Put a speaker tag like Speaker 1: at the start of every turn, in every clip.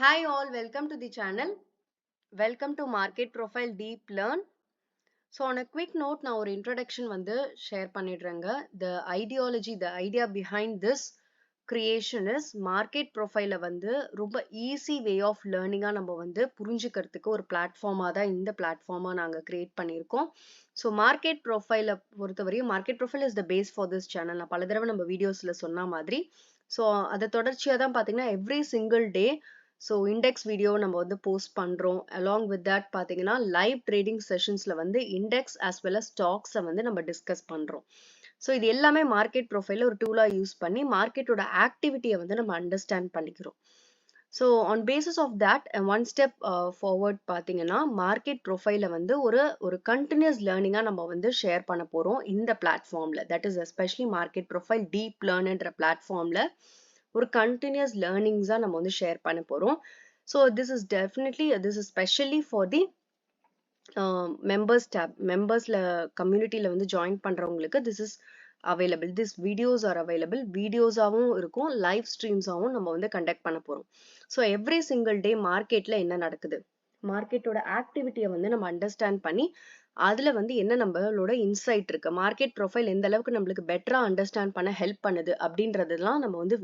Speaker 1: Hi all, welcome to the channel. Welcome to Market Profile Deep Learn. So on a quick note, நான் ஒரு introduction வந்து share பண்ணிடுறேங்க. The ideology, the idea behind this creation is market profile வந்து ரொம்ப easy way of learning நம்ம வந்து புரிஞ்சுக்கிறதுக்கு ஒரு பிளாட்ஃபார்மா தான் இந்த பிளாட்ஃபார்மா நாங்க கிரியேட் பண்ணியிருக்கோம். ஸோ மார்க்கெட் ப்ரொஃபைலை பொறுத்தவரையும் market profile is the base for this channel. நான் பல தடவை நம்ம வீடியோஸ்ல சொன்ன மாதிரி. ஸோ அதை தொடர்ச்சியாக தான் பார்த்தீங்கன்னா every single day so index video நம்ம வந்து போஸ்ட் பண்ணுறோம். அலாங் வித் தட் பார்த்தீங்கன்னா லைவ் ட்ரேடிங் செஷன்ஸில் வந்து இண்டெக்ஸ் ஆஸ் வெல் அஸ் ஸ்டாக்ஸை வந்து நம்ம டிஸ்கஸ் பண்ணுறோம். ஸோ இது எல்லாமே மார்க்கெட் ப்ரொஃபைல ஒரு டூலாக யூஸ் பண்ணி மார்க்கெட்டோட ஆக்டிவிட்டியை வந்து நம்ம அண்டர்ஸ்டாண்ட் பண்ணிக்கிறோம். So on basis of that one step forward பார்த்தீங்கன்னா மார்க்கெட் ப்ரொஃபைலை வந்து ஒரு கண்டினியூஸ் லேர்னிங்காக நம்ம வந்து ஷேர் பண்ண போகிறோம் இந்த பிளாட்ஃபார்மில். That is especially market profile deep லேர்ன்ன்ற பிளாட்ஃபார்மில் ஒரு கண்டினியூஸ் லேர்னிங்ஸாக நம்ம வந்து ஷேர் பண்ண போகிறோம். So this is specially for the members tab. மெம்பர்ஸில் கம்யூனிட்டியில் வந்து ஜாயின் பண்ணுறவங்களுக்கு this is available. This videos are available. வீடியோஸாகவும் இருக்கும், லைவ் ஸ்ட்ரீம்ஸாகவும் நம்ம வந்து கண்டக்ட் பண்ண போகிறோம். ஸோ எவ்ரி சிங்கிள் டே மார்க்கெட்டில் என்ன நடக்குது, மார்க்கெட்டோட ஆக்டிவிட்டியை வந்து நம்ம அண்டர்ஸ்டாண்ட் பண்ணி அதில் வந்து என்ன நம்மளோட இன்சைட் இருக்கு, மார்க்கெட் ப்ரொஃபைல் எந்த அளவுக்கு நம்மளுக்கு பெட்டரா அண்டர்ஸ்டாண்ட் பண்ண ஹெல்ப் பண்ணுது அப்படின்றதெல்லாம் நம்ம வந்து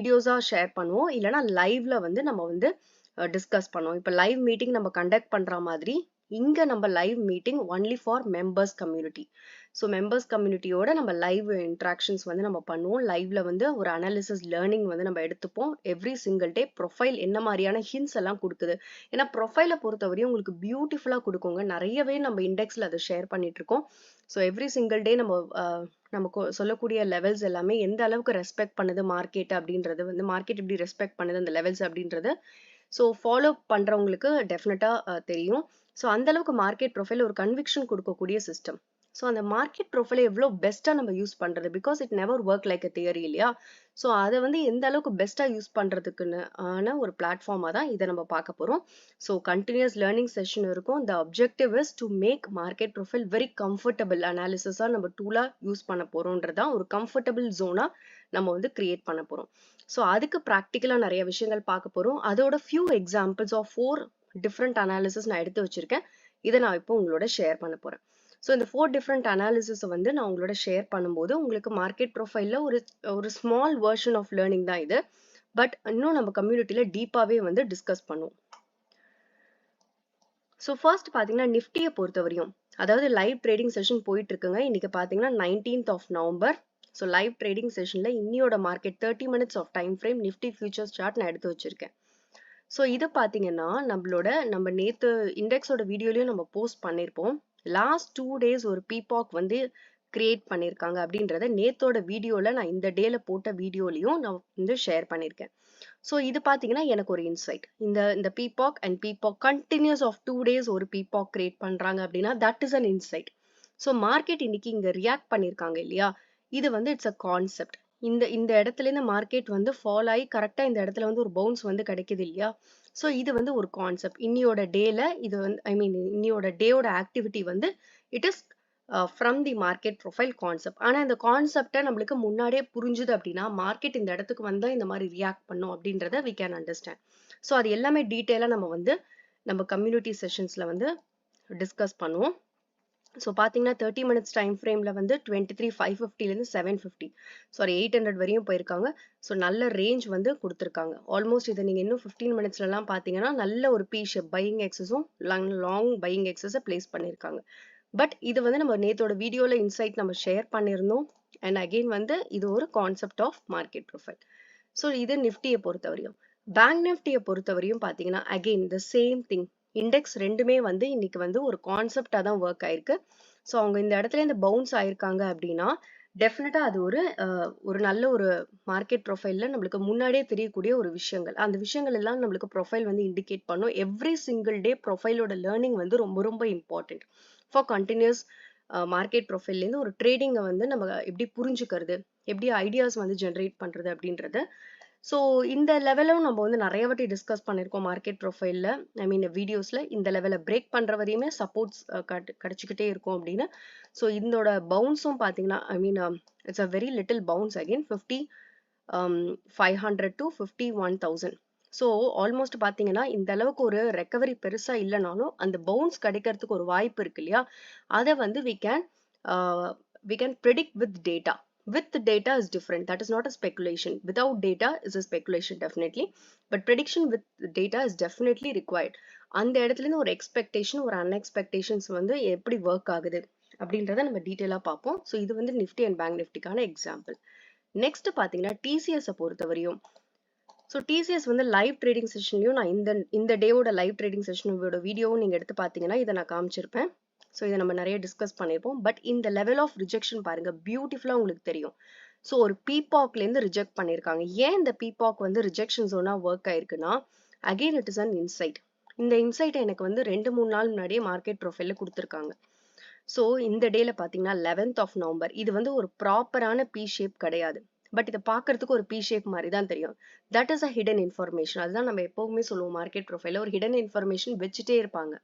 Speaker 1: வீடியோஸா ஷேர் பண்ணுவோம், இல்லைன்னா லைவ்ல வந்து நம்ம வந்து டிஸ்கஸ் பண்ணுவோம். இப்போ லைவ் மீட்டிங் நம்ம கண்டக்ட் பண்ற மாதிரி இங்க நம்ம live meeting only for members community. So members கம்யூனிட்டியோட நம்ம லைவ் இன்ட்ராக்ஷன்ஸ் வந்து நம்ம பண்ணுவோம். லைவ்ல வந்து ஒரு அனாலிசிஸ் லேர்னிங் வந்து நம்ம எடுத்துப்போம். எவ்ரி சிங்கிள் டே ப்ரொஃபைல் என்ன மாதிரியான ஹிண்ட்ஸ் எல்லாம் கொடுக்குது, ஏன்னா ப்ரொஃபைலை பொறுத்தவரையும் உங்களுக்கு பியூட்டிஃபுல்லா கொடுக்குங்க. நிறையவே நம்ம இண்டெக்ஸ்ல அதை ஷேர் பண்ணிட்டு இருக்கோம். ஸோ எவ்ரி சிங்கிள் டே நம்ம சொல்லக்கூடிய லெவல்ஸ் எல்லாமே எந்த அளவுக்கு ரெஸ்பெக்ட் பண்ணுது மார்க்கெட் அப்படின்றது வந்து, மார்க்கெட் எப்படி ரெஸ்பெக்ட் பண்ணுது அந்த லெவல்ஸ் அப்படின்றது ஸோ ஃபாலோ பண்றவங்களுக்கு டெஃபினட்டா தெரியும். ஸோ அந்த அளவுக்கு மார்க்கெட் ப்ரொஃபைல் ஒரு கன்விக்ஷன் கொடுக்கக்கூடிய சிஸ்டம். ஸோ அந்த மார்க்கெட் ப்ரொஃபைலை எவ்வளோ பெஸ்ட்டாக நம்ம யூஸ் பண்ணுறது, because it never work like a theory இல்லையா. ஸோ அதை வந்து எந்த அளவுக்கு பெஸ்ட்டாக யூஸ் பண்ணுறதுக்குன்னு ஆன ஒரு பிளாட்ஃபார்மாக தான் இதை நம்ம பார்க்க போகிறோம். ஸோ கண்டினியூஸ் லேர்னிங் செஷன் இருக்கும். The objective is to make market profile very comfortable அனாலிசிஸாக நம்ம டூலாக யூஸ் பண்ண போகிறோன்றதான் ஒரு கம்ஃபர்டபுள் ஜோனாக நம்ம வந்து கிரியேட் பண்ண போகிறோம். ஸோ அதுக்கு ப்ராக்டிக்கலாக நிறைய விஷயங்கள் பார்க்க போகிறோம். அதோட few examples of 4 different analysis நான் எடுத்து வச்சிருக்கேன். இதை நான் இப்போ உங்களோட ஷேர் பண்ண போகிறேன். ஸோ இந்த 4 டிஃப்ரெண்ட் அனாலிசிஸை வந்து நான் உங்களோட ஷேர் பண்ணும்போது உங்களுக்கு மார்க்கெட் ப்ரொஃபைலில் ஒரு ஸ்மால் வெர்ஷன் ஆஃப் லேர்னிங் தான் இது. பட் இன்னும் நம்ம கம்யூனிட்டியில் டீப்பாகவே வந்து டிஸ்கஸ் பண்ணுவோம். ஸோ ஃபர்ஸ்ட் பார்த்தீங்கன்னா நிஃப்டியை பொறுத்தவரையும், அதாவது லைவ் ட்ரேடிங் செஷன் போயிட்டு இருக்குங்க. இன்னைக்கு பார்த்தீங்கன்னா 19th of November. So live trading செஷனில் இன்னியோட market 30 minutes of time frame Nifty futures chart நான் எடுத்து வச்சிருக்கேன். ஸோ இதை பார்த்தீங்கன்னா நம்ம நேற்று இண்டெக்ஸோட வீடியோலையும் நம்ம போஸ்ட் பண்ணியிருப்போம். லாஸ்ட் 2 days ஒரு பீபாக் வந்து கிரியேட் பண்ணியிருக்காங்க அப்படின்றத நேத்தோட வீடியோவில் நான் இந்த டேல போட்ட வீடியோலையும் நான் வந்து ஷேர் பண்ணியிருக்கேன். ஸோ இது பார்த்தீங்கன்னா எனக்கு ஒரு இன்சைட். இந்த பீபாக் அண்ட் பீபாக் கண்டினியூஸ் ஆஃப் 2 days ஒரு பீபாக் கிரியேட் பண்ணுறாங்க அப்படின்னா that is an inside. So market இன்னைக்கு இங்கே ரியாக்ட் பண்ணியிருக்காங்க இல்லையா, இது வந்து இட்ஸ் அ கான்செப்ட். இந்த இடத்துல இருந்து மார்க்கெட் வந்து ஃபால் ஆகி கரெக்டா இந்த இடத்துல வந்து ஒரு பவுன்ஸ் வந்து கிடைக்குது இல்லையா. ஸோ இது வந்து ஒரு கான்செப்ட். இன்னியோட டேல இது வந்து இன்னியோட டேயோட ஆக்டிவிட்டி வந்து it is from the market profile concept. ஆனால் இந்த கான்செப்டை நம்மளுக்கு முன்னாடியே புரிஞ்சுது அப்படின்னா மார்க்கெட் இந்த இடத்துக்கு வந்தால் இந்த மாதிரி ரியாக்ட் பண்ணும் அப்படின்றத வி கேன் அண்டர்ஸ்டாண்ட். ஸோ அது எல்லாமே டீட்டெயிலாக நம்ம கம்யூனிட்டி செஷன்ஸில் வந்து டிஸ்கஸ் பண்ணுவோம். ஸோ பார்த்தீங்கன்னா 30 minutes டைம் ஃப்ரேமில் வந்து 23,550லேருந்து 750 800 வரையும் போயிருக்காங்க. ஸோ நல்ல ரேஞ்ச் வந்து கொடுத்துருக்காங்க. ஆல்மோஸ்ட் இதை நீங்கள் இன்னும் 15 minutesலாம் பார்த்தீங்கன்னா நல்ல ஒரு பி ஷேப் பையிங் எக்ஸஸும் லாங் பையிங் எக்ஸஸை பிளேஸ் பண்ணியிருக்காங்க. பட் இது வந்து நம்ம நேத்தோட வீடியோவில் இன்சைட் நம்ம ஷேர் பண்ணியிருந்தோம். அண்ட் அகெயின் வந்து இது ஒரு concept of market profile. So இது நிஃப்டியை பொறுத்தவரையும். பேங்க் நிஃப்டியை பொறுத்தவரையும் பார்த்தீங்கன்னா again the same thing. Index ரெண்டுமே வந்து இன்னைக்கு வந்து ஒரு கான்செப்டாக தான் ஒர்க் ஆயிருக்கு. ஸோ அவங்க இந்த இடத்துல இந்த பவுன்ஸ் ஆயிருக்காங்க அப்படின்னா டெஃபினட்டா அது ஒரு நல்ல ஒரு மார்க்கெட் ப்ரொஃபைல்ல நம்மளுக்கு முன்னாடியே தெரியக்கூடிய ஒரு விஷயங்கள். அந்த விஷயங்கள் எல்லாம் நம்மளுக்கு ப்ரொஃபைல் வந்து இண்டிகேட் பண்ணும். எவ்ரி சிங்கிள் டே ப்ரொஃபைலோட லேர்னிங் வந்து ரொம்ப ரொம்ப இம்பார்ட்டன்ட் ஃபார் கண்டினியூஸ் மார்க்கெட் ப்ரொஃபைல்லேருந்து ஒரு ட்ரேடிங்கை வந்து நம்ம எப்படி புரிஞ்சுக்கிறது, எப்படி ஐடியாஸ் வந்து ஜென்ரேட் பண்ணுறது அப்படின்றது. ஸோ இந்த லெவலும் நம்ம வந்து நிறைய வாட்டி டிஸ்கஸ் பண்ணியிருக்கோம் மார்க்கெட் ப்ரொஃபைலில். வீடியோஸில் இந்த லெவலில் பிரேக் பண்ணுற வரையுமே சப்போர்ட்ஸ் கிடச்சிக்கிட்டே இருக்கும் அப்படின்னு. ஸோ இதோட பவுன்ஸும் பார்த்தீங்கன்னா it's a very little bounce again 500 to 51,000. So almost பார்த்தீங்கன்னா இந்த அளவுக்கு ஒரு ரெக்கவரி பெருசா இல்லைனாலும் அந்த பவுன்ஸ் கிடைக்கிறதுக்கு ஒரு வாய்ப்பு இருக்கு இல்லையா, அதை வந்து we can predict with data. With data is different. That is not a speculation. Without data is a speculation definitely. But prediction with data is definitely required. அந்த இடத்துல இருந்து ஒரு எக்ஸ்பெக்டேஷன் ஒரு அன்எக்ஸ்பெக்டேஷன்ஸ் வந்து எப்படி ஒர்க் ஆகுது அப்படின்றத நம்ம டீட்டெயிலாக பார்ப்போம். ஸோ இது வந்து நிஃப்டி அண்ட் பேங்க் நிஃப்டிக்கான எக்ஸாம்பிள். நெக்ஸ்ட் பார்த்தீங்கன்னா டிசிஎஸ் பொறுத்தவரையும், ஸோ டிசிஎஸ் வந்து லைவ் ட்ரேடிங் செஷன்லையும் நான் இந்த டேவோட லைவ் ட்ரேடிங் செஷனோட வீடியோவும் நீங்கள் எடுத்து பார்த்தீங்கன்னா இதை நான் காமிச்சிருப்பேன். ஸோ இதை நம்ம நிறைய டிஸ்கஸ் பண்ணியிருப்போம். பட் இந்த லெவல் ஆஃப் ரிஜெக்ஷன் பாருங்க, பியூட்டிஃபுல்லாக உங்களுக்கு தெரியும். ஸோ ஒரு பீபாக்லேருந்து ரிஜெக்ட் பண்ணியிருக்காங்க. ஏன் இந்த பீபாக் வந்து ரிஜெக்ஷன் ஜோனாக ஒர்க் ஆயிருக்குன்னா, again it is an insight. இந்த இன்சைட்டை எனக்கு வந்து 2-3 நாள் முன்னாடியே மார்க்கெட் ப்ரொஃபைலில் கொடுத்துருக்காங்க. ஸோ இந்த டேல பார்த்தீங்கன்னா 11th of November, இது வந்து ஒரு ப்ராப்பரான பி ஷேப் கிடையாது. பட் இதை பார்க்கறதுக்கு ஒரு பி ஷேப் மாதிரி தான் தெரியும். That is a hidden information. அதுதான் நம்ம எப்பவுமே சொல்லுவோம், மார்க்கெட் ப்ரொஃபைல ஒரு ஹிடன் இன்ஃபர்மேஷன் வச்சுட்டே இருப்பாங்க.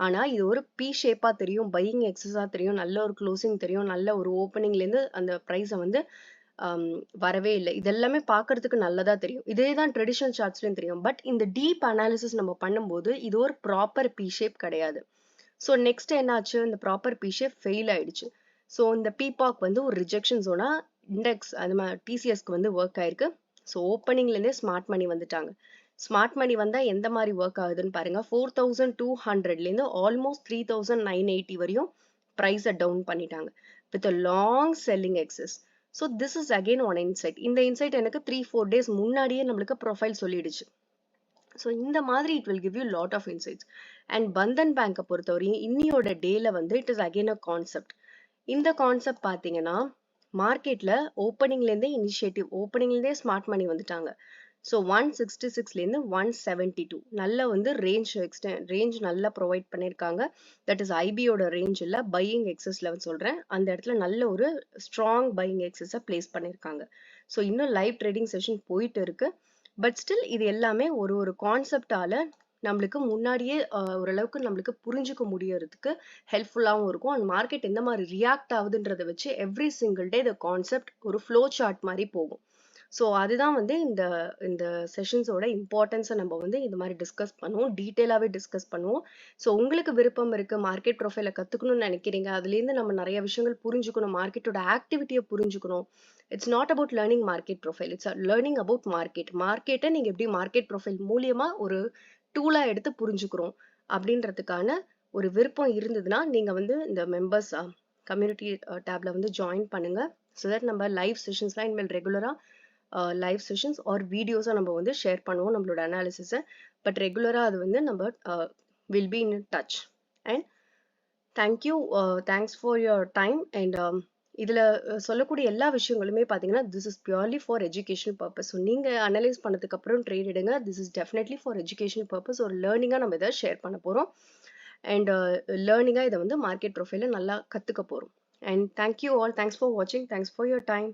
Speaker 1: ஆனா இது ஒரு பி ஷேப்பா தெரியும், பையிங் எக்ஸஸா தெரியும், நல்ல ஒரு க்ளோசிங் தெரியும், நல்ல ஒரு ஓப்பனிங்லேருந்து அந்த ப்ரைஸை வந்து வரவே இல்லை. இதெல்லாமே பார்க்கறதுக்கு நல்லதா தெரியும். இதே தான் ட்ரெடிஷனல் சார்ட்ஸ்லையும் தெரியும். பட் இந்த டீப் அனாலிசிஸ் நம்ம பண்ணும்போது இது ஒரு ப்ராப்பர் பி ஷேப் கிடையாது. ஸோ நெக்ஸ்ட் என்னாச்சு, இந்த ப்ராப்பர் பி ஷேப் ஃபெயில் ஆயிடுச்சு. ஸோ இந்த பீபாக் வந்து ஒரு ரிஜெக்ஷன் ஜோனா இண்டெக்ஸ் அது மாதிரி டிசிஎஸ்க்கு வந்து ஒர்க் ஆயிருக்கு. ஸோ ஓப்பனிங்லேருந்தே ஸ்மார்ட் மணி வந்துட்டாங்க. ஸ்மார்ட் மணி வந்தால் எந்த மாதிரி ஒர்க் ஆகுதுன்னு பாருங்க. 4200லேருந்து ஆல்மோஸ்ட் 3980 வரையும் ப்ரைஸை டவுன் பண்ணிட்டாங்க with a long selling excess. So this is again one insight. இந்த இன்சைட் எனக்கு 3-4 days முன்னாடியே நம்மளுக்கு ப்ரொஃபைல் சொல்லிடுச்சு. ஸோ இந்த மாதிரி it will give you lot of insights. And Bandhan பேங்கை பொறுத்தவரையும் இன்னியோட டேல வந்து it is again a concept. இந்த கான்செப்ட் பார்த்தீங்கன்னா மார்க்கெட்ல ஓப்பனிங்லேருந்தே இனிஷியேட்டிவ், ஓப்பனிங்லேருந்தே ஸ்மார்ட் மணி வந்துட்டாங்க. ஸோ 166லேருந்து 172 நல்ல வந்து ரேஞ்ச் நல்லா ப்ரொவைட் பண்ணியிருக்காங்க. தட் இஸ் ஐபியோட ரேஞ்ச் இல்லை, பையிங் எக்ஸஸ் லெவல் சொல்கிறேன். அந்த இடத்துல நல்ல ஒரு ஸ்ட்ராங் பையிங் எக்ஸஸை பிளேஸ் பண்ணியிருக்காங்க. ஸோ இன்னும் லைவ் ட்ரேடிங் செஷன் போயிட்டு இருக்கு. பட் ஸ்டில் இது எல்லாமே ஒரு கான்செப்டால நம்மளுக்கு முன்னாடியே ஓரளவுக்கு நம்மளுக்கு புரிஞ்சுக்க முடியறதுக்கு ஹெல்ப்ஃபுல்லாகவும் இருக்கும். அண்ட் மார்க்கெட் எந்த மாதிரி ரியாக்ட் ஆகுதுன்றதை வச்சு every single day the concept ஒரு ஃப்ளோ சார்ட் மாதிரி போகும். ஸோ அதுதான் வந்து இந்த செஷன்ஸோட இம்பார்ட்டன்ஸை நம்ம வந்து இந்த மாதிரி டிஸ்கஸ் பண்ணுவோம், டீட்டெயிலாகவே டிஸ்கஸ் பண்ணுவோம். ஸோ உங்களுக்கு விருப்பம் இருக்குது, மார்க்கெட் ப்ரொஃபைலை கற்றுக்கணும்னு நினைக்கிறீங்க, அதுலேருந்து நம்ம நிறைய விஷயங்கள் புரிஞ்சுக்கணும், மார்க்கெட்டோட ஆக்டிவிட்டியை புரிஞ்சுக்கணும். It's not about learning market profile, it's learning about மார்க்கெட்டை நீங்கள் எப்படி மார்க்கெட் ப்ரொஃபைல் மூலியமாக ஒரு டூலாக எடுத்து புரிஞ்சுக்கிறோம் அப்படின்றதுக்கான ஒரு விருப்பம் இருந்ததுன்னா நீங்கள் வந்து இந்த மெம்பர்ஸ் கம்யூனிட்டி டேப்ல வந்து ஜாயின் பண்ணுங்க. ஸோ தட் நம்ம லைவ் செஷன்ஸ்லாம் இனிமேல் ரெகுலராக லைவ் செஷன்ஸ் ஆர் வீடியோஸாக நம்ம வந்து ஷேர் பண்ணுவோம் நம்மளோட அனாலிசிஸை. பட் ரெகுலராக அது வந்து நம்ம will be in touch. And thank you, thanks for your time. And இதில் சொல்லக்கூடிய எல்லா விஷயங்களுமே பார்த்தீங்கன்னா this is purely for educational purpose. So நீங்கள் அனலைஸ் பண்ணதுக்கப்புறம் ட்ரேட் எடுங்க. This is definitely for educational purpose. ஒரு லேர்னிங்காக நம்ம இதை ஷேர் பண்ண போகிறோம். அண்ட் லேர்னிங்காக இதை வந்து மார்க்கெட் ப்ரொஃபைலை நல்லா கற்றுக்க போகிறோம். And thank you all, thanks for வாட்சிங், தேங்க்ஸ் ஃபார் யுவர் டைம்.